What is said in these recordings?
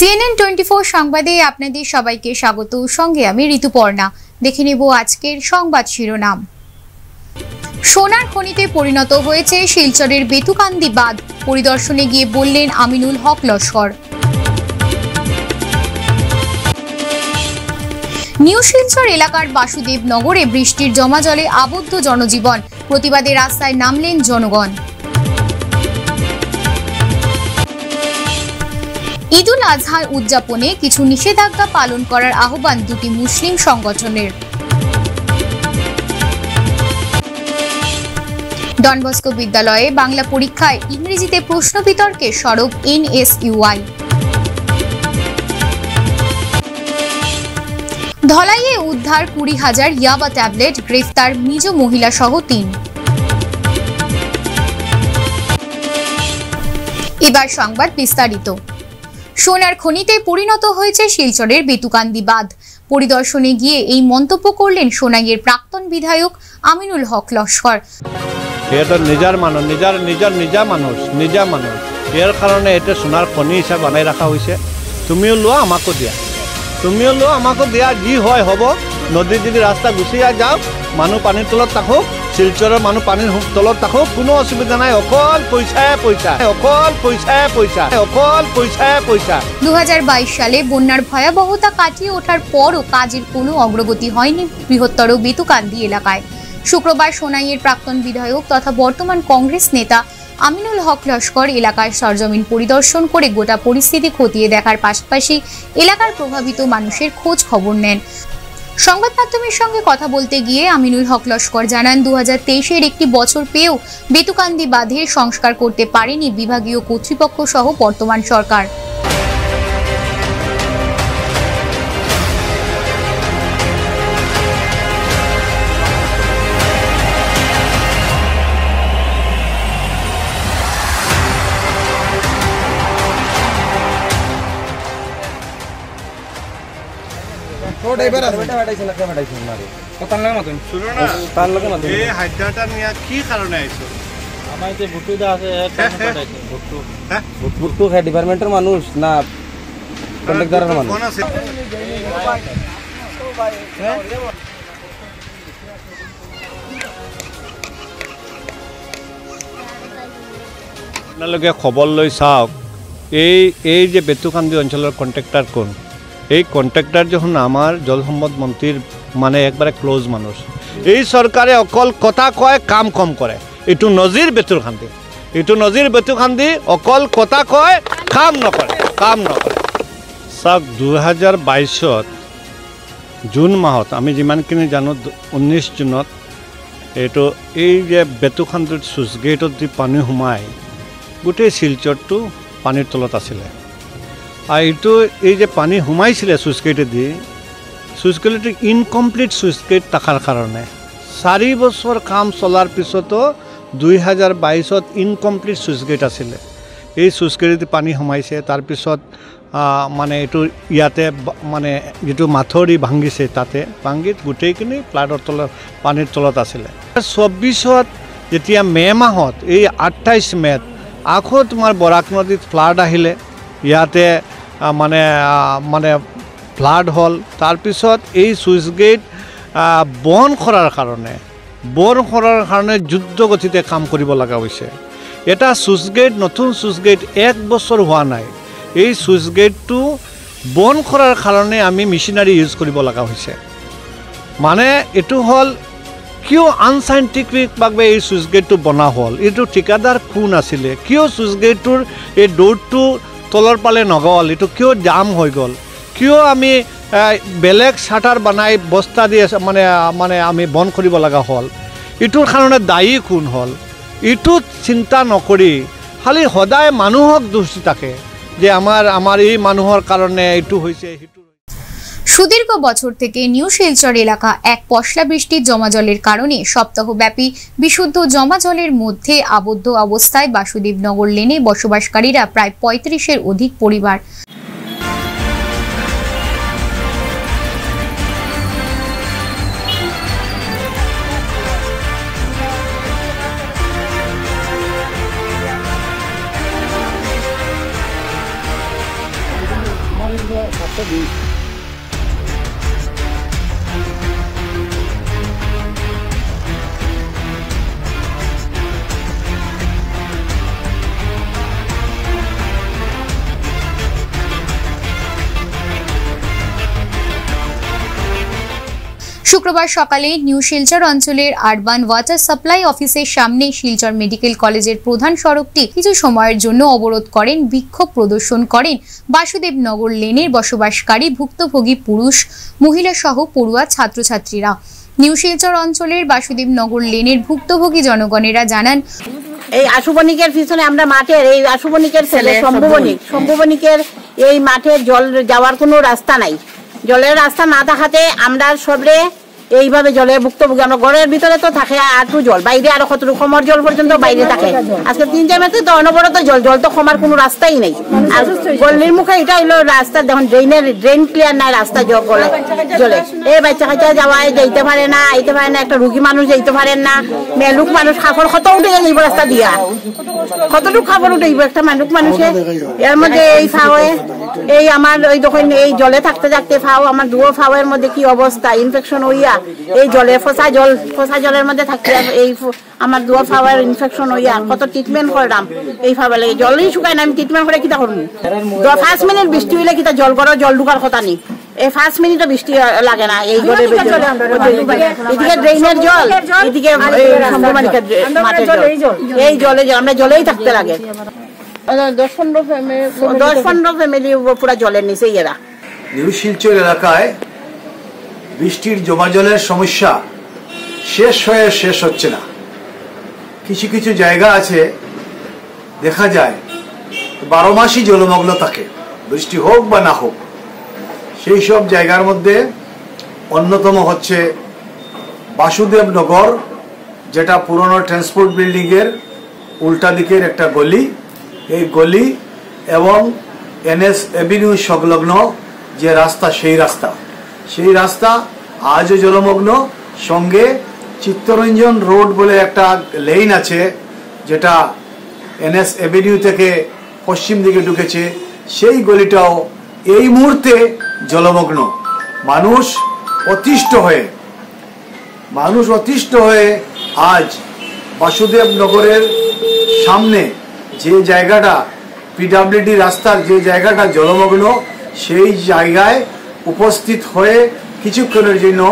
CNN 24 সংবাদে আপনাদের সবাইকে স্বাগত। সঙ্গে আমি ঋতুপর্ণা। দেখে নেব আজকের সংবাদ শিরোনাম। সোনার খনিতে পরিণত হয়েছে শিলচরের বেতুকান্দি বাঁধ, পরিদর্শনে গিয়ে বললেন আমিনুল হক লস্কর। নিউ শিলচর এলাকার বাসুদেব নগরে বৃষ্টির জমা জলে আবদ্ধ জনজীবন, প্রতিবাদে রাস্তায় নামলেন জনগণ। ঈদুল আজহা উদযাপনে কিছু নিষেধাজ্ঞা পালন করার আহ্বান দুটি মুসলিম সংগঠনের। ডন বস্কো বিদ্যালয়ে বাংলা পরীক্ষায় ইংরেজিতে প্রশ্ন বিতর্কে সরব NSUI। ধলাইয়ে উদ্ধার 20,000 ইয়াবা ট্যাবলেট, গ্রেফতার মিজো মহিলা সহ 3। এবার সংবাদ বিস্তারিত। সোনার খনিতে পরিণত হয়েছে শিলচরের বেতুকান্দি বাঁধ। পরিদর্শনে গিয়ে এই মন্তব্য করলেন সোনাইয়ের প্রাক্তন বিধায়ক আমিনুল হক লস্কর। এটা নিজের মানুষ, নিজা মানুষ এর কারণে এটা সোনার খনি হিসাবে বানাই রাখা হয়েছে। তুমিও লোৱা আমাকো দিয়া, যি হয় হ'ব। নদী যদি রাস্তা গুছিয়া যাও, মানুষ পানির তলত থাকুক, শিলচরের মানুষ পানির তলত থাকুক, কোনো অসুবিধা নাই। অকল পয়সা। 2022 সালে বন্যার ভয়াবহতা কাটিয়ে ওঠার পরও কাজের কোনো অগ্রগতি হয়নি বৃহত্তর বেতুকান্দি এলাকায়। শুক্রবার সোনাইয়ের প্রাক্তন বিধায়ক তথা বর্তমান কংগ্রেস নেতা আমিনুল হক লস্কর এলাকার সরজমিন পরিদর্শন করে গোটা পরিস্থিতি খতিয়ে দেখার পাশাপাশি এলাকার প্রভাবিত মানুষের খোঁজ খবর নেন। সংবাদ মাধ্যমের সঙ্গে কথা বলতে গিয়ে আমিনুল হক লস্কর জানান, 2023-এর একটি বছর পেয়েও বেতুকান্দি বাঁধের সংস্কার করতে পারেনি বিভাগীয় কর্তৃপক্ষ সহ বর্তমান সরকার। ডিপার্টমেন্টের মানুষ না কন্ট্রাক্টরের মানুষ। আপনালোকে খবর লৈ চাওক, এই যে বেতুকান্দি অঞ্চলের কন্ট্রাক্টর কোন? এই কন্ট্রাক্টর যখন আমার জলসম্পদ মন্ত্রীর মানে একবারে ক্লোজ মানুষ। এই সরকারে অকল কথা কয়, কাম কম করে। এইটো নজির বেতুকান্দি অকল কথা কয়, কাম নকৰে। চাওক, 2022 জুন মাহত আমি যিমানখিনি জানো, 19 জুনত এইটো এই যে বেতুকান্দিৰ চুইচ গেটত যি পানী সোমায়, গোটেই শিলচৰটো পানীৰ তলত আছিলে। আর এইটো এই যে পানি সোমাইছিলে switch গেটেদি, switch গেটটো incomplete switch gate থাকার কারণে 4 বছর কাম চলার পিছতো 2022-ত ইনকমপ্লিট চুইচ গেট আছিলে। এই চুইচ গেটেদি পানি সোমাইছে, তাৰপিছত মানে এইটো ইয়াতে মানে যিটো মাথৰি ভাঙিছে, তাতে ভাঙিত গোটেইখিনি ফ্লাডৰ তলত, পানীৰ তলত আছিলে। 24-ত যেতিয়া মে মাহত, এই 28 মেত আকৌ তোমাৰ বৰাক নদীত ফ্লাড আহিলে, ইয়াতে মানে ফ্লাড হল। তাৰপিছত এই চুইচ গেট বন কৰাৰ কাৰণে যুদ্ধ গতিতে কাম কৰিব লগা হৈছে। এটা চুইচ গেট, নতুন চুইচ গেট 1 বছৰ হোৱা নাই। এই চুইচ গেটটো বন কৰাৰ কাৰণে আমি মেচিনাৰী ইউজ কৰিব লগা হৈছে। মানে এইটো হ'ল কিয় আনচাইণ্টিফিকভাৱে এই চুইচ গেটটো বনা হ'ল? এইটো ঠিকাদাৰ কোন আছিলে? কিয় চুইচ গেটটোৰ এই ডোৰটো তলৰ পালে নগল? এইটো কিয় জাম হৈ গ'ল? কিয় আমি বেলেগ শাটাৰ বনাই বস্তা দিয়ে মানে আমি বন্ধ কৰিব লগা হ'ল? এইটোৰ কাৰণে দায়ী কোন হ'ল? এইটো চিন্তা নকৰি খালি সদায় মানুহক দোষ থাকে যে আমাৰ এই মানুহৰ কাৰণে এইটো হৈছে, সেইটো। সুদীর্ঘ বছর থেকে নিউ শিলচর এলাকা এক পশলা বৃষ্টির জমাজলের কারণে সপ্তাহব্যাপী বিশুদ্ধ জমাজলের মধ্যে আবদ্ধ অবস্থায় বাসুদেব নগর লেনে বসবাসকারীরা প্রায় 35-এর অধিক পরিবার। শুক্রবার সকালে নিউ শিলচর অঞ্চলের আরবান ওয়াটার সাপ্লাই অফিসের সামনে শিলচর মেডিকেল কলেজের প্রধান সড়কটি কিছু সময়ের জন্য অবরোধ করেন, বিক্ষোভ প্রদর্শন করেন বাসুদেবনগর লেনের বসবাসকারী ভুক্তভোগী পুরুষ, মহিলা সহ পড়ুয়া ছাত্রছাত্রীরা। নিউ শিলচর অঞ্চলের বাসুদেবনগর লেনের ভুক্তভোগী জনগণেরা জানান, এই আশুবণিকের পিছনে আমরা মাঠের এই আশুবণিকের ছেলে শম্ভুবণিকের এই মাঠে জল যাওয়ার কোনো রাস্তা নাই। জলের রাস্তা না থাকাতে আমরা সবরে এইভাবে জলের ভুক্তভোগী। আমরা ঘরের ভিতরে তো থাকে আটু জল, বাইরে আরো কতটুকু কমর জল পর্যন্ত বাইরে থাকে। আজকে 3-4 মাসে তো অনবরত জল তো কমার কোনো রাস্তাই নেই। আর গল্লির মুখে এটা হইলো রাস্তা, দেখুন ড্রেন ক্লিয়ার নাই, রাস্তা জলে এই বাচ্চা কাচ্চা যাওয়ায় যাইতে পারে না, আইতে পারে না, একটা রুগী মানুষ যাইতে পারেন না, মেলুক মানুষ খাবার কত উঠে যাইব রাস্তা দিয়া, কতটুকু খাবার উঠেইব একটা মানুষের। এর মধ্যে এই ফাওয়ে এই আমার ওই দোকান এই জলে থাকতে থাকতে ফাও আমার দুয়ো ফাওয়ের মধ্যে কি অবস্থা, ইনফেকশন হইয়া এই জলে ফসা জলের মধ্যে থাকতে এই আমার দুয়ো ফাওয়ের ইনফেকশন হইয়া কত ট্রিটমেন্ট করলাম। এই ফাওয়া লাগে জলই শুকায় না, আমি ট্রিটমেন্ট করে কিতা করবো। 5 মিনিট বৃষ্টি হইলে কিতা জল করো, জল ঢুকার কথা নেই। এই 5 মিনিটও বৃষ্টি লাগে না এই ঘরে। এদিকে ড্রেনের জল, এদিকে মাঠের জল, এই জলে আমরা জলেই থাকতে লাগে। 10-15 ফ্যামিলি পুরা জলের নিচে এরা। নিউ শিলচর এলাকায় বৃষ্টির জমা জলের সমস্যা শেষ হচ্ছে না। কিছু কিছু জায়গা আছে দেখা যায় 12 মাসই জলমগ্ন থাকে, বৃষ্টি হোক বা না হোক। সেই সব জায়গার মধ্যে অন্যতম হচ্ছে বাসুদেবনগর, যেটা পুরনো ট্রান্সপোর্ট বিল্ডিং এর উল্টা দিকের একটা গলি। এই গলি এবং NS এভিনিউ সংলগ্ন যে রাস্তা, সেই রাস্তা আজও জলমগ্ন। সঙ্গে চিত্তরঞ্জন রোড বলে একটা লেন আছে, যেটা NS এভিনিউ থেকে পশ্চিম দিকে ঢুকেছে, সেই গলিটাও এই মুহূর্তে জলমগ্ন। মানুষ অতিষ্ঠ হয়ে আজ বাসুদেবনগরের সামনে যে জায়গাটা PWD রাস্তার যে জায়গাটা জলমগ্ন, সেই জায়গায় উপস্থিত হয়ে কিছুক্ষণের জন্য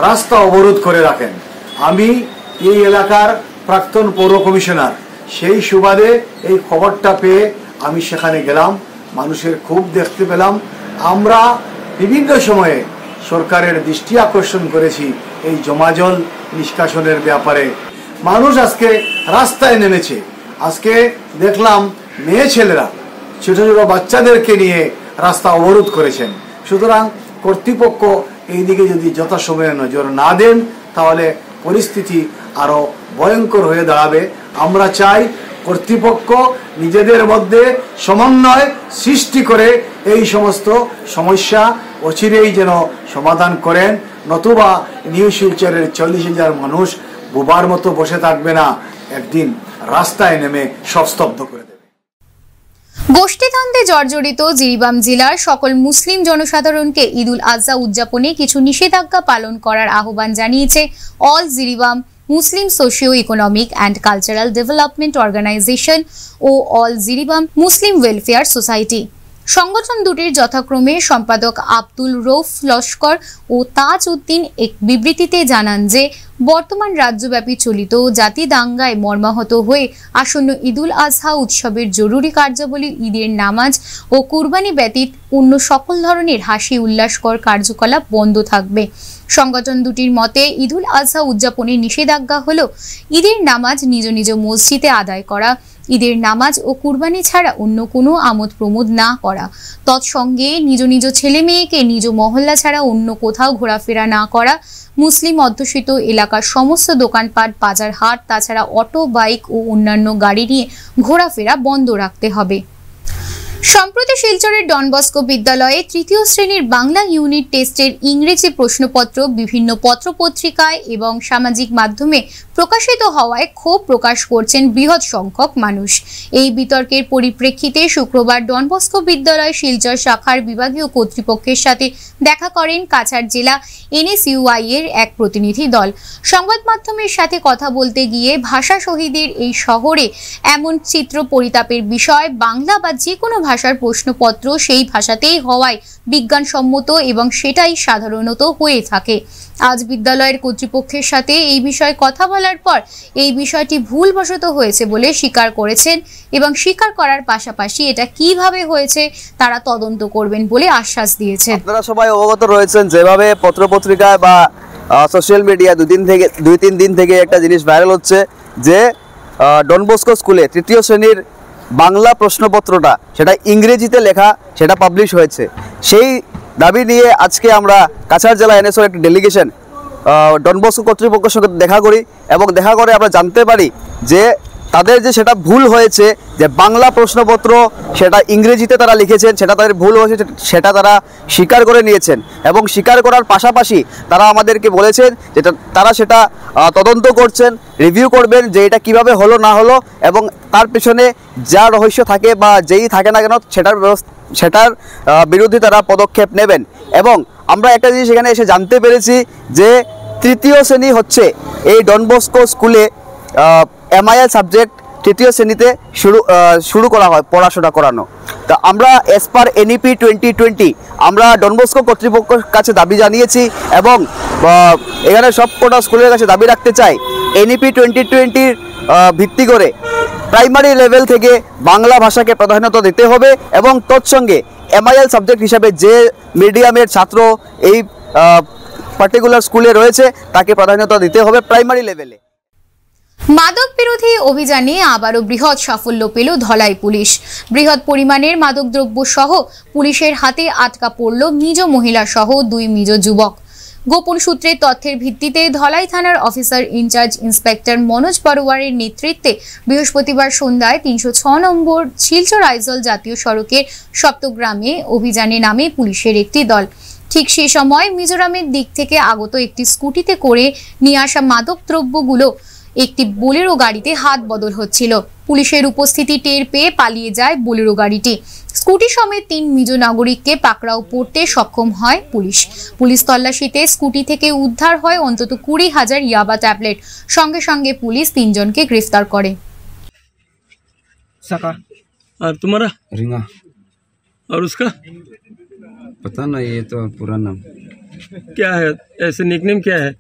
রাস্তা অবরোধ করে রাখেন। আমি এই এলাকার প্রাক্তন পৌর কমিশনার, সেই সুবাদে এই খবরটা পেয়ে আমি সেখানে গেলাম, মানুষের খুব দেখতে পেলাম। আমরা বিভিন্ন সময়ে সরকারের দৃষ্টি আকর্ষণ করেছি এই জমা জল নিষ্কাশনের ব্যাপারে। মানুষ আজকে রাস্তায় নেমেছে। আজকে দেখলাম মেয়ে ছেলেরা ছোট ছোট বাচ্চাদেরকে নিয়ে রাস্তা অবরোধ করেছেন। সুতরাং কর্তৃপক্ষ এই দিকে যদি যথাসময়ে নজর না দেন, তাহলে পরিস্থিতি আরো ভয়ঙ্কর হয়ে দাঁড়াবে। আমরা চাই কর্তৃপক্ষ নিজেদের মধ্যে সমন্বয় সৃষ্টি করে এই সমস্ত সমস্যা অচিরেই যেন সমাধান করেন, নতুবা নিউ শিলচরের 40,000 মানুষ বোবার মতো বসে থাকবে না, একদিন রাস্তায় নেমে সব স্তব্ধ করে দেবে। গোষ্ঠীদ্বন্দ্বে জর্জরিত জিরিবাম জেলার সকল মুসলিম জনসাধারণকে ঈদুল আজহা উদযাপনে কিছু নিষেধাজ্ঞা পালন করার আহ্বান জানিয়েছে all Jiribam Muslim socio economic and cultural development organisation ও all Jiribam Muslim welfare society. সংগঠন দুটির যথাক্রমে সম্পাদক আব্দুল রৌফ লস্কর ও তাজ উদ্দিন এক বিবৃতিতে জানান যে বর্তমান রাজ্যব্যাপী চলিত জাতি দাঙ্গায় মর্মাহত হয়ে আসন্ন ঈদুল আজহা উৎসবের জরুরি কার্যাবলী ঈদের নামাজ ও কুরবানি ব্যতীত অন্য সকল ধরনের হাসি উল্লাসকর কার্যকলাপ বন্ধ থাকবে। সংগঠন দুটির মতে ঈদুল আজহা উদযাপনের নিষেধাজ্ঞা হল ঈদের নামাজ নিজ নিজ মসজিদে আদায় করা, ঈদের নামাজ ও কুরবানি ছাড়া অন্য কোনো আমোদ প্রমোদ না করা, তৎসঙ্গে নিজ নিজ ছেলে মেয়েকে নিজ মহল্লা ছাড়া অন্য কোথাও ঘোরাফেরা না করা, মুসলিম অধ্যুষিত এলাকার সমস্ত দোকানপাট, বাজার হাট, তাছাড়া অটো, বাইক ও অন্যান্য গাড়ি নিয়ে ঘোরাফেরা বন্ধ রাখতে হবে। সম্প্রতি শিলচরের ডন বস্কো বিদ্যালয়ে তৃতীয় শ্রেণীর বাংলা ইউনিট টেস্টের ইংরেজি প্রশ্নপত্র বিভিন্ন পত্রপত্রিকায় এবং সামাজিক মাধ্যমে প্রকাশিত হওয়ায় ক্ষোভ প্রকাশ করছেন বৃহৎ সংখ্যক মানুষ। এই বিতর্কের পরিপ্রেক্ষিতে শুক্রবার ডন বস্কো বিদ্যালয় শিলচর শাখার বিভাগীয় কর্তৃপক্ষের সাথে দেখা করেন কাছাড় জেলা NSUI এর এক প্রতিনিধি দল। সংবাদ মাধ্যমের সাথে কথা বলতে গিয়ে ভাষা শহীদের এই শহরে এমন চিত্র পরিতাপের বিষয়, বাংলা বা যে কোনো ভাষার প্রশ্নপত্র সেই ভাষাতেই হওয়ায় বিজ্ঞানসম্মত এবং সেটাই সাধারণত হয়ে থাকে। আজ বিদ্যালয়ের কর্তৃপক্ষের সাথে এই বিষয়ে কথা বলার পর এই বিষয়টি ভুলবশত হয়েছে বলে স্বীকার করেছেন এবং স্বীকার করার পাশাপাশি এটা কিভাবে হয়েছে তারা তদন্ত করবেন বলে আশ্বাস দিয়েছেন। আপনারা সবাই অবগত রয়েছেন যেভাবে পত্রপত্রিকায় বা সোশ্যাল মিডিয়া দুই তিন দিন থেকে একটা জিনিস ভাইরাল হচ্ছে যে ডন বস্কো স্কুলে তৃতীয় শ্রেণীর বাংলা প্রশ্নপত্রটা সেটা ইংরেজিতে লেখা সেটা পাবলিশ হয়েছে। সেই দাবি নিয়ে আজকে আমরা কাছাড় জেলা NSUI একটি ডেলিগেশন ডন বস্কো কর্তৃপক্ষের সঙ্গে দেখা করি এবং দেখা করে আমরা জানতে পারি যে তাদের যে সেটা ভুল হয়েছে, যে বাংলা প্রশ্নপত্র সেটা ইংরেজিতে তারা লিখেছেন, সেটা তাদের ভুল হয়েছে, সেটা তারা স্বীকার করে নিয়েছেন এবং স্বীকার করার পাশাপাশি তারা আমাদেরকে বলেছেন যে তারা সেটা তদন্ত করছেন, রিভিউ করবেন যে এটা কিভাবে হলো না হলো এবং তার পেছনে যা রহস্য থাকে বা যেই থাকে না কেন সেটার বিরুদ্ধে তারা পদক্ষেপ নেবেন। এবং আমরা একটা জিনিস এখানে এসে জানতে পেরেছি যে তৃতীয় শ্রেণী হচ্ছে এই ডন বস্কো স্কুলে MIL সাবজেক্ট তৃতীয় শ্রেণীতে শুরু করা হয় পড়াশোনা করানো। তা আমরা এস পার NEP 2020 আমরা ডন বস্কো কর্তৃপক্ষের কাছে দাবি জানিয়েছি এবং এখানে সব কটা স্কুলের কাছে দাবি রাখতে চাই NEP 2020 ভিত্তি করে প্রাইমারি লেভেল থেকে বাংলা ভাষাকে প্রাধান্যতা দিতে হবে এবং তৎসঙ্গে MIL সাবজেক্ট হিসাবে যে মিডিয়ামের ছাত্র এই পার্টিকুলার স্কুলে রয়েছে তাকে প্রাধান্যতা দিতে হবে প্রাইমারি লেভেলে। মাদক বিরোধী অভিযানে আবারও বৃহৎ সাফল্য পেল ধলাই পুলিশ। বৃহৎ পরিমাণের মাদকদ্রব্য সহ পুলিশের হাতে আটকা পড়ল মিজো মহিলা সহ 2 মিজো যুবক। গোপন সূত্রের তথ্যের ভিত্তিতে ধলাই থানার অফিসার ইনচার্জ ইন্সপেক্টর মনোজ বড়োয়ারের নেতৃত্বে বৃহস্পতিবার সন্ধ্যায় 306 নম্বর শিলচর আইজল জাতীয় সড়কের সপ্তগ্রামে অভিযানে নামে পুলিশের একটি দল। ঠিক সেই সময় মিজোরামের দিক থেকে আগত একটি স্কুটিতে করে নিয়ে আসা মাদকদ্রব্যগুলো একটি বোলেরো গাড়িতে হাত বদল হচ্ছিল। পুলিশের উপস্থিতি টের পেয়ে পালিয়ে যায় বোলেরো গাড়িটি। স্কুটি সমেত 3 মিজো নাগরিককে পাকড়াও করতে সক্ষম হয় পুলিশ তল্লাশিতে স্কুটি থেকে উদ্ধার হয় অন্তত 20,000 ইয়াবা ট্যাবলেট। সঙ্গে সঙ্গে পুলিশ 3 জনকে গ্রেফতার করে। और तुम्हारा रिंगा और उसका पता नहीं, ये तो पूरा नाम क्या है, ऐसे निकनेम क्या है?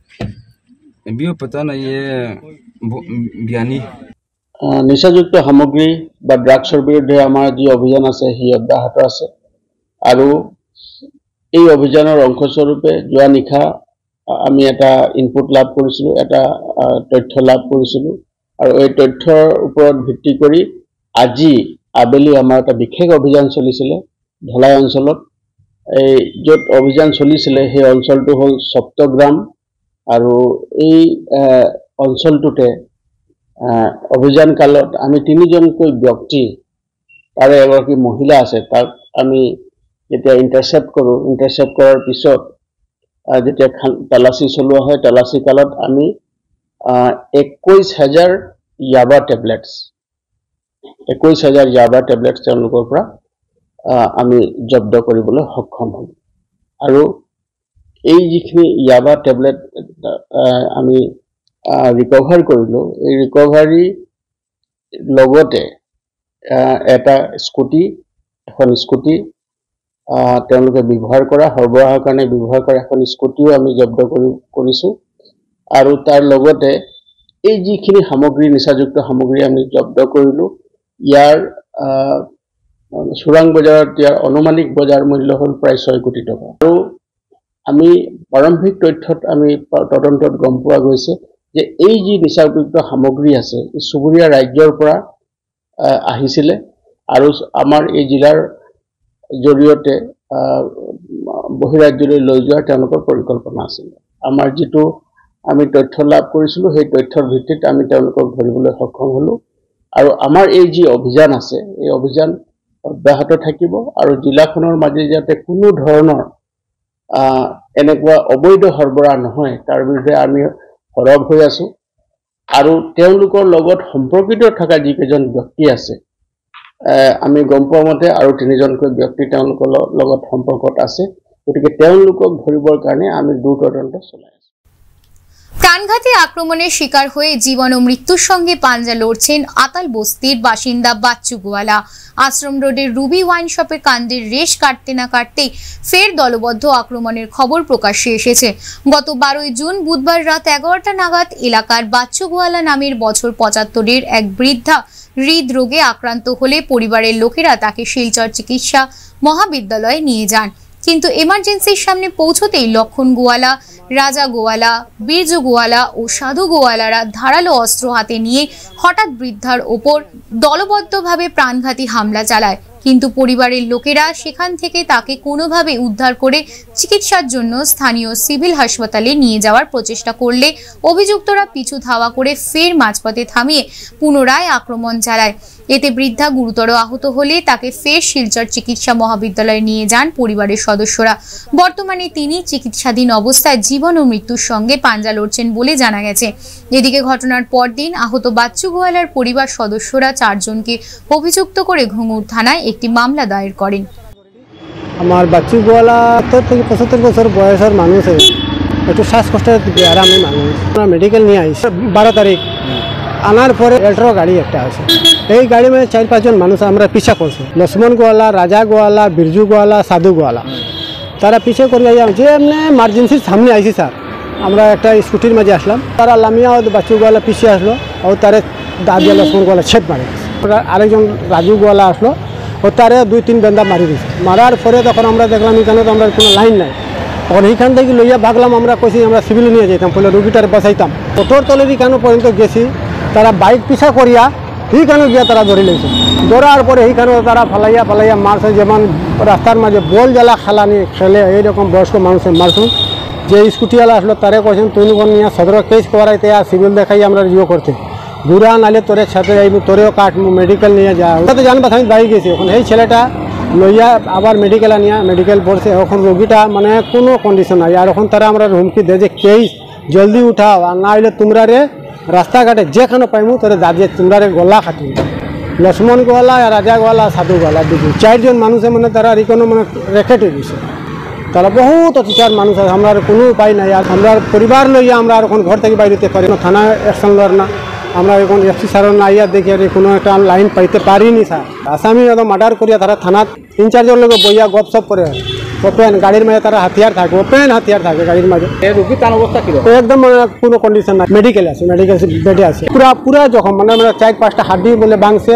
भी पता नहीं, ये জ্ঞানী। নিচাযুক্ত সামগ্ৰী বা ড্ৰাগছৰ বিৰুদ্ধে আমাৰ যি অভিযান আছে সি অব্যাহত আছে আৰু এই অভিযানৰ অংশস্বৰূপে যোৱা নিশা আমি এটা ইনপুট লাভ কৰিছিলোঁ, এটা তথ্য লাভ কৰিছিলোঁ আৰু এই তথ্যৰ ওপৰত ভিত্তি কৰি আজি আবেলি আমাৰ এটা বিশেষ অভিযান চলিছিলে ধলাই অঞ্চলত। এই য'ত অভিযান চলিছিলে সেই অঞ্চলটো হ'ল সপ্তগ্ৰাম আৰু এই অঞ্চলটোতে অভিযান কালত আমি 3জনকৈ ব্যক্তি তাৰে এগৰাকী মহিলা আছে তাক আমি যেতিয়া ইণ্টাৰচেপ্ট কৰাৰ পিছত যেতিয়া তালাচী চলোৱা হয় তালাচী কালত আমি 21,000 ইয়াবা টেবলেটছ তেওঁলোকৰ পৰা আমি জব্দ কৰিবলৈ সক্ষম হ'ম। আৰু এই যিখিনি ইয়াবা টেবলেট আমি ৰিকভাৰ কৰিলোঁ, এই ৰিকভাৰী লগতে এখন স্কুটি তেওঁলোকে ব্যৱহাৰ কৰা সৰবৰাহৰ কাৰণে ব্যৱহাৰ কৰা এখন স্কুটিও আমি জব্দ কৰিছোঁ। আৰু তাৰ লগতে এই যিখিনি সামগ্ৰী নিচাযুক্ত সামগ্ৰী আমি জব্দ কৰিলোঁ ইয়াৰ চোৰাং বজাৰত ইয়াৰ অনুমানিক বজাৰ মূল্য হ'ল প্ৰায় 6 কোটি টকা। আৰু আমি প্ৰাৰম্ভিক তথ্যত আমি তদন্তত গম পোৱা গৈছে যে এই যি নিচাযুক্ত সামগ্ৰী আছে এই চুবুৰীয়া ৰাজ্যৰ পৰা আহিছিলে আৰু আমাৰ এই জিলাৰ জৰিয়তে বহিৰাজ্যলৈ লৈ যোৱাৰ তেওঁলোকৰ পৰিকল্পনা আছিল। আমাৰ যিটো আমি তথ্য লাভ কৰিছিলোঁ সেই তথ্যৰ ভিত্তিত আমি তেওঁলোকক ধৰিবলৈ সক্ষম হ'লোঁ আৰু আমাৰ এই যি অভিযান আছে এই অভিযান অব্যাহত থাকিব আৰু জিলাখনৰ মাজে যাতে কোনো ধৰণৰ এনেকুৱা অবৈধ সৰবৰাহ নহয় তাৰ বিৰুদ্ধে আমি সৰব হৈ আছো আৰু তেওঁলোকৰ লগত সম্পৰ্কিত থকা যিকেইজন ব্যক্তি আছে আমি গম পোৱা মতে আৰু 3জনকৈ ব্যক্তি তেওঁলোকৰ লগত সম্পৰ্কত আছে গতিকে তেওঁলোকক ধৰিবৰ কাৰণে আমি দ্ৰুত তদন্ত চলাই আছো। প্রাণঘাতী আক্রমণের শিকার হয়ে জীবন ও মৃত্যুর সঙ্গে পাঞ্জা লড়ছেন আতাল বস্তির বাসিন্দা বাচ্চু গোয়ালা। আশ্রম রোডের রুবি ওয়াইন শপে কাণ্ডের রেশ কাটতে না কাটতেই ফের দলবদ্ধ আক্রমণের খবর প্রকাশ্যে এসেছে। গত 12 জুন বুধবার রাত 11টা নাগাদ এলাকার বাচ্চু গোয়ালা নামের বছর 75-এর এক বৃদ্ধা হৃদরোগে আক্রান্ত হলে পরিবারের লোকেরা তাকে শিলচর চিকিৎসা মহাবিদ্যালয়ে নিয়ে যান, কিন্তু এমার্জেন্সির সামনে পৌঁছতেই লক্ষণ গোয়ালা, রাজা গোয়ালা, বীরজু গোয়ালা ও সাধু গোয়ালারা ধারালো অস্ত্র হাতে নিয়ে হঠাৎ বৃদ্ধার ওপর দলবদ্ধভাবে প্রাণঘাতী হামলা চালায়। কিন্তু পরিবারের লোকেরা সেখান থেকে তাকে কোনোভাবে উদ্ধার করে চিকিৎসার জন্য স্থানীয় সিভিল হাসপাতালে নিয়ে যাওয়ার প্রচেষ্টা করলে অভিযুক্তরা পিছু ধাওয়া করে ফের মাঝপথে থামিয়ে পুনরায় আক্রমণ চালায়। এতে বৃদ্ধা গুরুতর আহত হলে তাকে ফের শিলচর চিকিৎসা মহাবিদ্যালয়ে নিয়ে যান পরিবারের সদস্যরা। বর্তমানে তিনি চিকিৎসাধীন অবস্থায় জীবন ও মৃত্যুর সঙ্গে পাঞ্জা লড়ছেন বলে জানা গেছে। এদিকে ঘটনার পরদিন আহত বাচ্চু গোয়ালার পরিবার সদস্যরা 4 জনকে অভিযুক্ত করে ঘুঙুর থানায় একটি মামলা দায়ের করেন। আমার বাচ্চু গোয়ালা 70 থেকে 75 বছর বয়সের মানুষ, একটু শ্বাসকষ্টের আরামে মানুষ। আমরা মেডিকেল নিয়ে আইছি 12 তারিখ আনার পরে এল্ট্রো গাড়ি একটা আছে, এই গাড়ি মানে 4-5 জন মানুষ আমরা পিছা করছি। লক্ষ্মণ গোয়ালা, রাজা গোয়ালা, বীরজু গোয়ালা, সাধু গোয়ালা, তারা পিছিয়ে করে যাই যে এমনি এমার্জেন্সির সামনে আইসি স্যার। আমরা একটা স্কুটির মাঝে আসলাম, তারা লামিয়া বাচ্চু গোয়ালা পিছিয়ে আসলো ও তারে দাদিয়া লক্ষ্মণ গোয়ালা ছেদ মারে। আরেকজন রাজু গোয়ালা আসলো ও তারে 2-3 বেন্দা মারি দিয়েছে। মারার পরে তখন আমরা দেখলাম এখানে তো আমরা কোনো লাইন নাই, তখন এইখান থেকে লইয়া ভাগলাম। আমরা কইছি আমরা সিভিলে নিয়ে যেতাম, পরে রুগীটারে বাঁচাইতাম। অটোর তলের এখানে পর্যন্ত গেছি, তারা বাইক পিছা করিয়া এইখানে গিয়া তারা ধরে লেগেছে। ধরার পরে এইখানে তারা ফালাইয়া মারছে, যেমন রাস্তার মাঝে বল জ্বালা খেলানি খেলে এইরকম বয়স্ক মানুষের মারছুন। যে স্কুটিওয়ালা আসলো তারে কইছেন তুই নিয়ে সদর কেস করাইতে আর সিভিল দেখাই আমরা রিভিউ করতে ঘুরা নালে তোরে সাথে যাইব, তোরেও কাটবো, মেডিকেল নিয়ে যা। ওটা তো জানবা আমি বাড়ি গেছি। এখন এই ছেলেটা লইয়া আবার মেডিকেল আনিয়া মেডিকেল পড়ছে। এখন রোগীটা মানে কোনো কন্ডিশন নাই। আর এখন তারা আমরা হুমকি দেয় যে কেস জলদি উঠাও, আর না হইলে তোমরা রে রাস্তাঘাটে যেখানে পাইমু তোরে দাঁড়িয়ে তোমরা রে গলা খাটি। লক্ষ্মণ গোয়ালা, রাজা গোয়ালা, সাধু গোয়ালা, 4 জন মানুষে মানে তারা রিকনো মানে রেখেটে দিছে। তারা বহুত অত্যাচার মানুষ আছে, আমরা কোনো উপায় নাই। আর আমরা পরিবার লইয়া আমরা এখন ঘর থেকে বাইরে পারি না, থানা অ্যাকশন লড় না। আমরা এখন এফসি স্যারের না আইয়া দেখি আর কোনো একটা লাইন পাইতে পারিনি স্যার। আসামি একদম মার্ডার করিয়া তারা থানা 3-4 জন লোক বইয়া গপসপ করে ওপেন গাড়ির মাঝে তারা হাতিয়ার থাকে, ওপেন হাতিয়ার থাকে গাড়ির মাঝে। রোগী তার অবস্থা কি একদম কোনো কন্ডিশন নাই, মেডিকেল আছে, মেডিকেল বেডে আছে। পুরা যখন মানে 4-5টা হাড্ডি বলে ভাঙছে।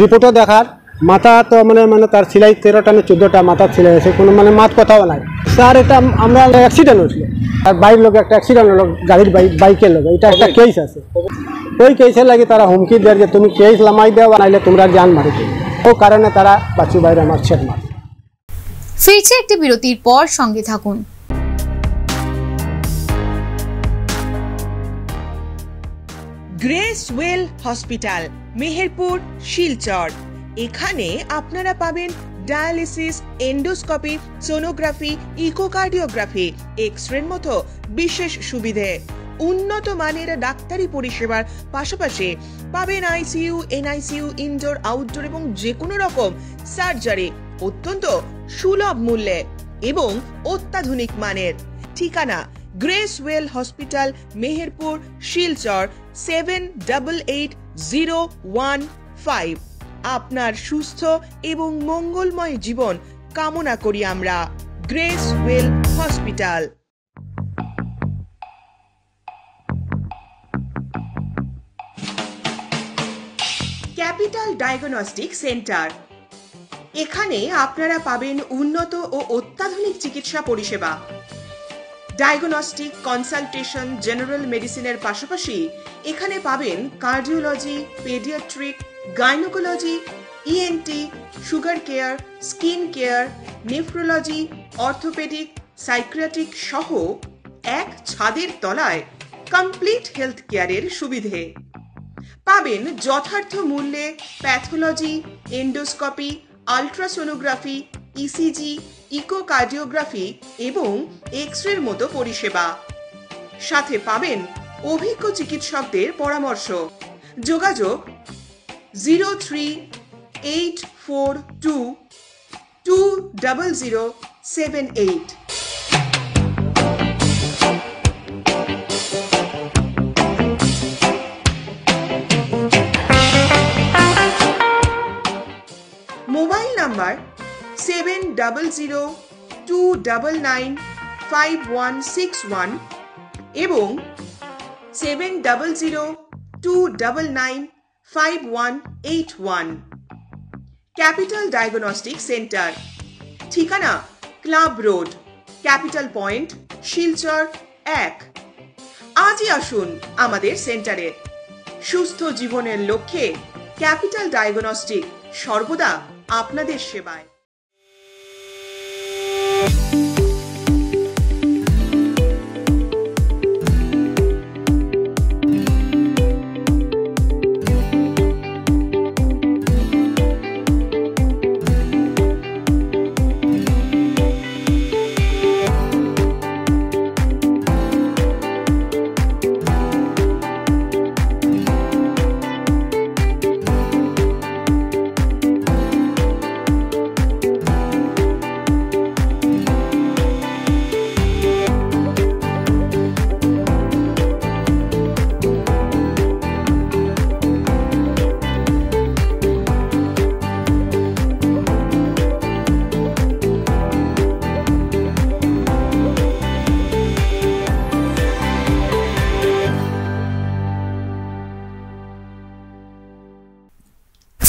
রিপোর্টও দেখার মাথা তো মানে তার সিলাই 13টা না 14টা মাথা সিলাই আছে, কোনো মানে মাত কথাও নাই স্যার। এটা আমরা অ্যাক্সিডেন্ট হয়েছিল, আর বাইরের লোক একটা অ্যাক্সিডেন্ট হলো গাড়ির বাইকের লোক, এটা একটা কেস আছে। ওই কেসের লাগে তারা হুমকি দেয় যে তুমি কেস লামাই দেওয়া নাইলে তোমরা জান মারি দেবে। ও কারণে তারা বাচ্চু বাইরে আমার ছেদ মার। ফিরছে একটি বিরতির পর, সঙ্গে থাকুন। Grace well hospital, Meherpur, Silchar. এখানে আপনারা পাবেন ডায়ালিসিস, এন্ডোস্কোপি, সোনোগ্রাফি, ইকোকার্ডিওগ্রাফি, এক্স-রের মতো বিশেষ সুবিধে। উন্নত মানের ডাক্তারি পরিষেবার পাশাপাশি পাবেন আইসিইউ, এনআইসিইউ, ইনডোর, আউটডোর এবং যে কোনো রকম সার্জারি অত্যন্ত সুলভ মূল্যে এবং অত্যাধুনিক মানের। ঠিকানা grace well hospital, Meherpur, Silchar 788015। আপনার সুস্থ এবং মঙ্গলময় জীবন কামনা করি আমরা। Grace well hospital. Capital diagnostic centre. এখানে আপনারা পাবেন উন্নত ও অত্যাধুনিক চিকিৎসা পরিষেবা। ডায়াগনস্টিক, কনসালটেশন, জেনারেল মেডিসিনের পাশাপাশি এখানে পাবেন cardiology, paediatric, gynaecology, ENT, sugar care, skin care, nephrology, orthopaedic, psychiatric সহ এক ছাদের তলায় কমপ্লিট হেলথ কেয়ারের সুবিধে। পাবেন যথার্থ মূল্যে pathology, endoscopy, ultrasonography, ECG, echocardiography এবং এক্স-রের মতো পরিষেবা। সাথে পাবেন অভিজ্ঞ চিকিৎসকদের পরামর্শ। যোগাযোগ 0384220078। মোবাইল নাম্বার 7002995161 এবং 7002995181। ক্যাপিটাল ডায়াগনস্টিক সেন্টার, ঠিকানা club road, capital point, Silchar 1। আজই আসুন আমাদের সেন্টারে। সুস্থ জীবনের লক্ষ্যে ক্যাপিটাল ডায়াগনস্টিক সর্বদা আপনাদের সেবায়।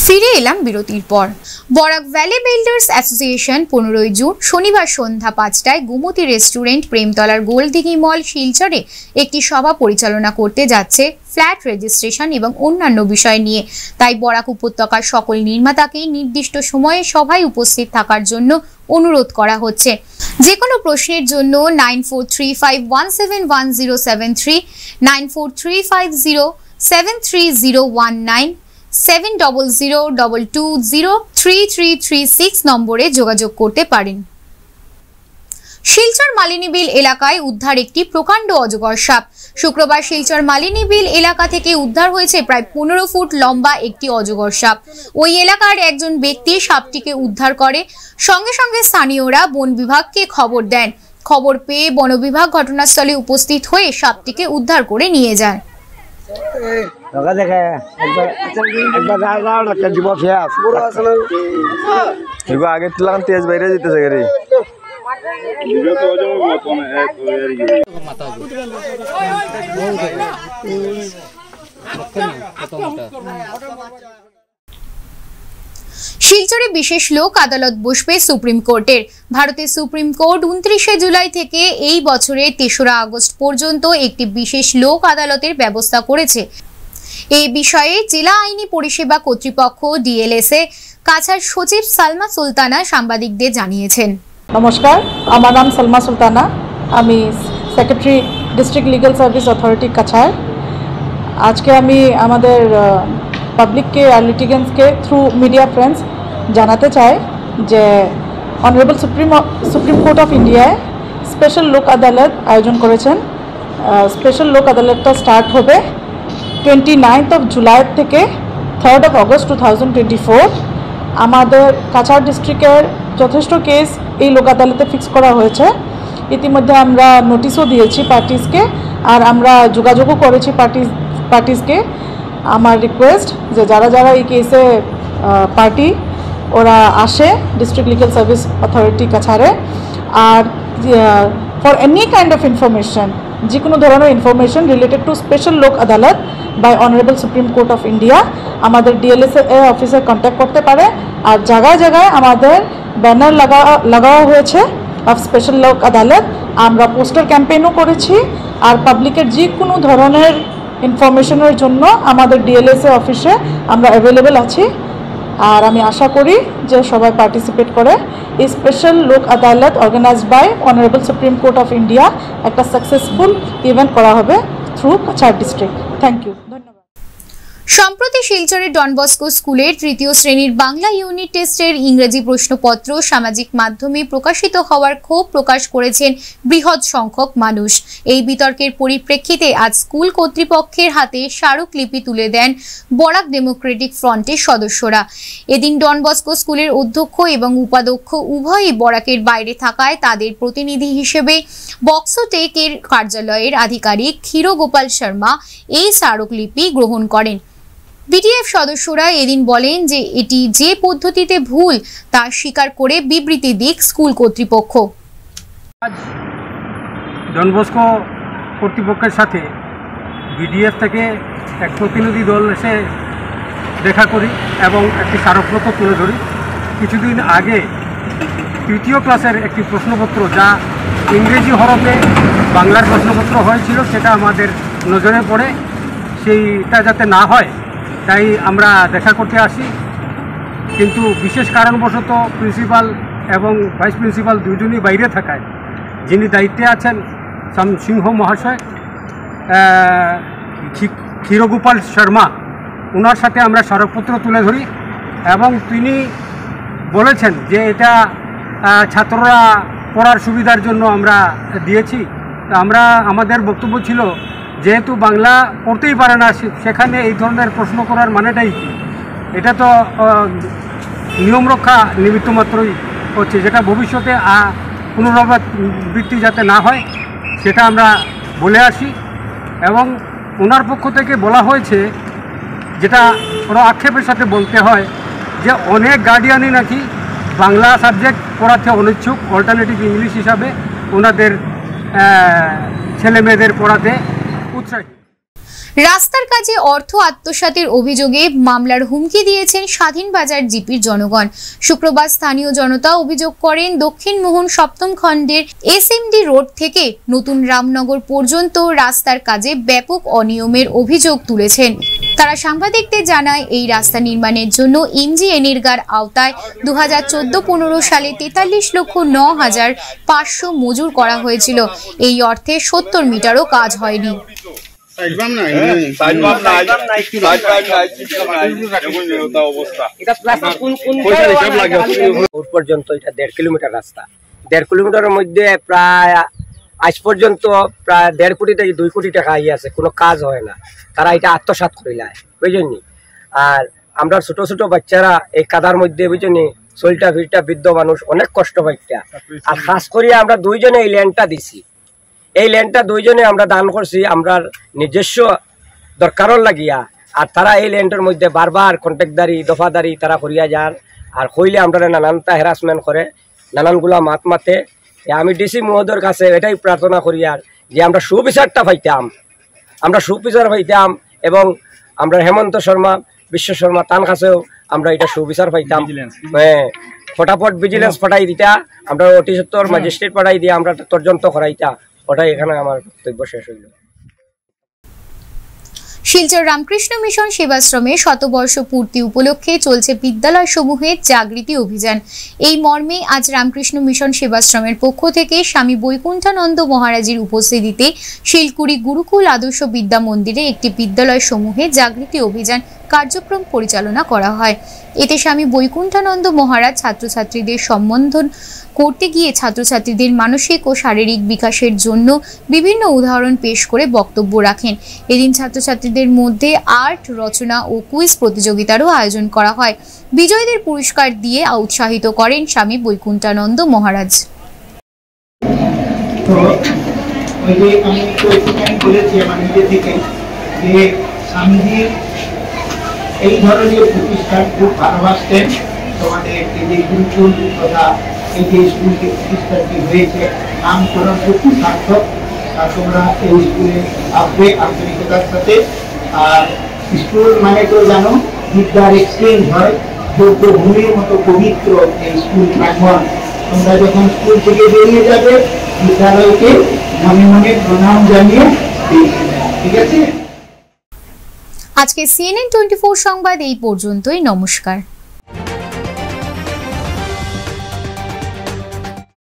ফিরে এলাম বিরতির পর। Barak valley builders association 15 June শনিবার সন্ধ্যা 5টায় গোমতী রেস্টুরেন্ট, প্রেমতলার গোলদিঘি মল, শিলচরে একটি সভা পরিচালনা করতে যাচ্ছে ফ্ল্যাট রেজিস্ট্রেশন এবং অন্যান্য বিষয় নিয়ে। তাই বরাক উপত্যকার সকল নির্মাতাকেই নির্দিষ্ট সময়ে সভায় উপস্থিত থাকার জন্য অনুরোধ করা হচ্ছে। যে কোনো প্রশ্নের জন্য 9435171073, 9435073019, 7002203336 নম্বরে যোগাযোগ করতে পারেন। শিলচর মালিনীবিল এলাকায় উদ্ধার একটি প্রকাণ্ড অজগর সাপ। শুক্রবার শিলচর মালিনীবিল এলাকা থেকে উদ্ধার হয়েছে প্রায় 15 ফুট লম্বা একটি অজগর সাপ। ওই এলাকার একজন ব্যক্তি সাপটিকে উদ্ধার করে। সঙ্গে সঙ্গে স্থানীয়রা বন বিভাগকে খবর দেন। খবর পেয়ে বন বিভাগ ঘটনাস্থলে উপস্থিত হয়ে সাপটিকে উদ্ধার করে নিয়ে যায়। আগে তেজ বাইরে যেতেছে গাড়ি। শিলচরে বিশেষ লোক আদালত বসবে সুপ্রিম কোর্টের। ভারতের সুপ্রিম কোর্ট 29 জুলাই থেকে এই বছরের 3রা আগস্ট পর্যন্ত একটি বিশেষ লোক আদালতের ব্যবস্থা করেছে। এই বিষয়ে জেলা আইনি পরিষেবা কর্তৃপক্ষ ডিএলএসএ কাছাড় সচিব সালমা সুলতানা সাংবাদিকদের জানিয়েছেন। নমস্কার, আমার নাম সালমা সুলতানা, আমি secretary district legal service authority Cachar. আজকে আমি আমাদের পাবলিককে আর লিটিগেন্টসকে থ্রু মিডিয়া ফ্রেন্ডস জানাতে চাই যে অনারেবল সুপ্রিম কোর্ট অফ ইন্ডিয়ায় স্পেশাল লোক আদালত আয়োজন করেছেন। স্পেশাল লোক আদালতটা স্টার্ট হবে 29 জুলাই থেকে 3 আগস্ট 2024। আমাদের কাছাড় ডিস্ট্রিক্টের যথেষ্ট কেস এই লোক আদালতে ফিক্স করা হয়েছে। ইতিমধ্যে আমরা নোটিশও দিয়েছি পার্টিসকে, আর আমরা যোগাযোগও করেছি পার্টিসকে। আমার রিকোয়েস্ট যে যারা যারা এই কেসে পার্টি ওরা আসে ডিস্ট্রিক্ট লিগাল সার্ভিস অথরিটি কাছাড়ে। আর for any kind of information, যে কোনো ধরনের information related to special Lok Adalat by honourable supreme court of India আমাদের ডিএলএসএ অফিসে কন্ট্যাক্ট করতে পারে। আর জায়গায় জায়গায় আমাদের ব্যানার লাগানো হয়েছে অফ স্পেশাল লোক আদালত। আমরা পোস্টার ক্যাম্পেইনও করেছি। আর পাবলিকের যে কোনো ধরনের ইনফরমেশনের জন্য আমাদের ডিএলএসএ অফিসে আমরা অ্যাভেলেবেল আছি। আর আমি আশা করি যে সবাই পার্টিসিপেট করে। এই special Lok Adalat organised by honourable supreme court of India একটা সাকসেসফুল ইভেন্ট করা হবে through Cachar district. Thank you, ধন্যবাদ। সম্প্রতি শিলচরের ডন বস্কো স্কুলের তৃতীয় শ্রেণীর বাংলা ইউনিট টেস্টের ইংরেজি প্রশ্নপত্র সামাজিক মাধ্যমে প্রকাশিত হওয়ার ক্ষোভ প্রকাশ করেছেন বৃহৎ সংখ্যক মানুষ। এই বিতর্কের পরিপ্রেক্ষিতে আজ স্কুল কর্তৃপক্ষের হাতে স্মারকলিপি তুলে দেন বরাক ডেমোক্রেটিক ফ্রন্টের সদস্যরা। এদিন ডন বস্কো স্কুলের অধ্যক্ষ এবং উপাধ্যক্ষ উভয়ই বরাকের বাইরে থাকায় তাদের প্রতিনিধি হিসেবে বক্সোটেকের কার্যালয়ের আধিকারিক ক্ষীরগোপাল শর্মা এই স্মারকলিপি গ্রহণ করেন। বিটিএফ সদস্যরা এদিন বলেন যে এটি যে পদ্ধতিতে ভুল তা স্বীকার করে বিবৃতি দিক স্কুল কর্তৃপক্ষ। আজ ডন বস্কো কর্তৃপক্ষের সাথে বিডিএফ থেকে এক প্রতিনিধি দল এসে দেখা করি এবং একটি স্মারকপত্র তুলে ধরি। কিছুদিন আগে তৃতীয় ক্লাসের একটি প্রশ্নপত্র যা ইংরেজি হরফে বাংলার প্রশ্নপত্র হয়েছিল সেটা আমাদের নজরে পড়ে, সেইটা যাতে না হয় তাই আমরা দেখা করতে আসি। কিন্তু বিশেষ কারণবশত প্রিন্সিপাল এবং ভাইস প্রিন্সিপাল দুজনই বাইরে থাকায় যিনি দায়িত্বে আছেন সিংহ মহাশয় ক্ষীরগোপাল শর্মা, ওনার সাথে আমরা স্মারকপত্র তুলে ধরি এবং তিনি বলেছেন যে এটা ছাত্ররা পড়ার সুবিধার জন্য আমরা দিয়েছি। তা আমাদের বক্তব্য ছিল যেহেতু বাংলা পড়তেই পারে না সেখানে এই ধরনের প্রশ্ন করার মানেটাই কি? এটা তো নিয়ম রক্ষা নিমিত্ত মাত্রই হচ্ছে, যেটা ভবিষ্যতে পুনরাবৃত্তি যাতে না হয় সেটা আমরা বলে আসি। এবং ওনার পক্ষ থেকে বলা হয়েছে, যেটা কোনো আক্ষেপের সাথে বলতে হয়, যে অনেক গার্ডিয়ানই নাকি বাংলা সাবজেক্ট পড়াতে অনিচ্ছুক, অল্টারনেটিভ ইংলিশ হিসাবে ওনাদের ছেলে মেয়েদের পড়াতে উৎসাহী। রাস্তার কাজে অর্থ আত্মসাতের অভিযোগে মামলার হুমকি দিয়েছেন স্বাধীনবাজার জিপির জনগণ। শুক্রবার স্থানীয় জনতা অভিযোগ করেন দক্ষিণ মোহন সপ্তম খণ্ডের এসএমডি রোড থেকে নতুন রামনগর পর্যন্ত রাস্তার কাজে ব্যাপক অনিয়মের অভিযোগ তুলেছেন। তারা সাংবাদিকদের জানায় এই রাস্তা নির্মাণের জন্য এমজিএনরেগার আওতায় 2014-15 সালে 43,09,500 মজুর করা হয়েছিল। এই অর্থে 70 মিটারও কাজ হয়নি। পর্যন্ত এটা 1.5 কিলোমিটার রাস্তা, 1.5 কিলোমিটারের মধ্যে প্রায় আজ পর্যন্ত প্রায় 1.5 কোটি থেকে 2 কোটি টাকা আছে, কোনো কাজ হয় না। তারা এটা আত্মসাৎ করিলায় বুঝলি। আর আমরা ছোট ছোট বাচ্চারা এই কাদার মধ্যে বুঝলি চলটা ফিরটা বৃদ্ধ মানুষ অনেক কষ্ট পাইতা। আর খাস করিয়া আমরা দুইজনে এই ল্যান্ডটা দিছি, এই ল্যান্ডটা দুইজনে আমরা দান করছি আমরা নিজস্ব দরকারও লাগিয়া। আর তারা এই ল্যান্ডের মধ্যে বারবার কন্ট্রাক্টদারি দফাদারি তারা করিয়া যান। আর কইলে আমরা নানানটা হ্যারাসমেন্ট করে, নানানগুলা মাত মাতে। আমি ডিসি মহোদয়ের কাছে এটাই প্রার্থনা করি আর যে আমরা সুবিচারটা পাইতাম, আমরা সুবিচার পাইতাম এবং আমরা হেমন্ত শর্মা, বিশ্ব শর্মা তার কাছেও আমরা এটা সুবিচার পাইতাম। ফটাফট ভিজিলেন্স পাঠাই দিতা, আমরা অতি সত্তর ম্যাজিস্ট্রেট পাঠাই দিয়ে আমরা তদন্ত করাইতা। ওটাই এখানে আমার বক্তব্য শেষ হইল। শিলচর রামকৃষ্ণ মিশন সেবাশ্রমে শতবর্ষ পূর্তি উপলক্ষে চলছে বিদ্যালয় সমূহের জাগৃতি অভিযান। এই মর্মে আজ রামকৃষ্ণ মিশন সেবাশ্রমের পক্ষ থেকে স্বামী বৈকুণ্ঠানন্দ মহারাজের উপস্থিতিতে শিলকুড়ি গুরুকুল আদর্শ বিদ্যা মন্দিরে একটি বিদ্যালয় সমূহে জাগৃতি অভিযান কার্যক্রম পরিচালনা করা হয়। এতে স্বামী বৈকুণ্ঠানন্দ মহারাজ ছাত্রছাত্রীদের সম্বোধন করতে গিয়ে ছাত্রছাত্রীদের মানসিক ও শারীরিক বিকাশের জন্য বিভিন্ন উদাহরণ পেশ করে বক্তব্য রাখেন। এদিন ছাত্রছাত্রীদের মধ্যে আর্ট, রচনা ও কুইজ প্রতিযোগিতারও আয়োজন করা হয়। বিজয়ীদের পুরস্কার দিয়ে উৎসাহিত করেন স্বামী বৈকুণ্ঠানন্দ মহারাজ। এই ধরনের প্রতিষ্ঠান খুব ভালোবাসতেন। তোমাদের এই যে গুরুকুল তথা এই যে স্কুলকে প্রতিষ্ঠানটি হয়েছে নামকরণ খুব সার্থক। তোমরা এই স্কুলে আসবে আন্তরিকতার সাথে। আর স্কুল মানে তো জানো বিদ্যার এক্সচেঞ্জ হয়, যজ্ঞভূমির মতো পবিত্র এই স্কুল প্রাঙ্গণ। তোমরা যখন স্কুল থেকে বেরিয়ে যাবে বিদ্যালয়কে মনে মনে প্রণাম জানিয়ে বেরিয়ে যাবে, ঠিক আছে? আজকে CNN 24 সংবাদ এই পর্যন্তই। নমস্কার।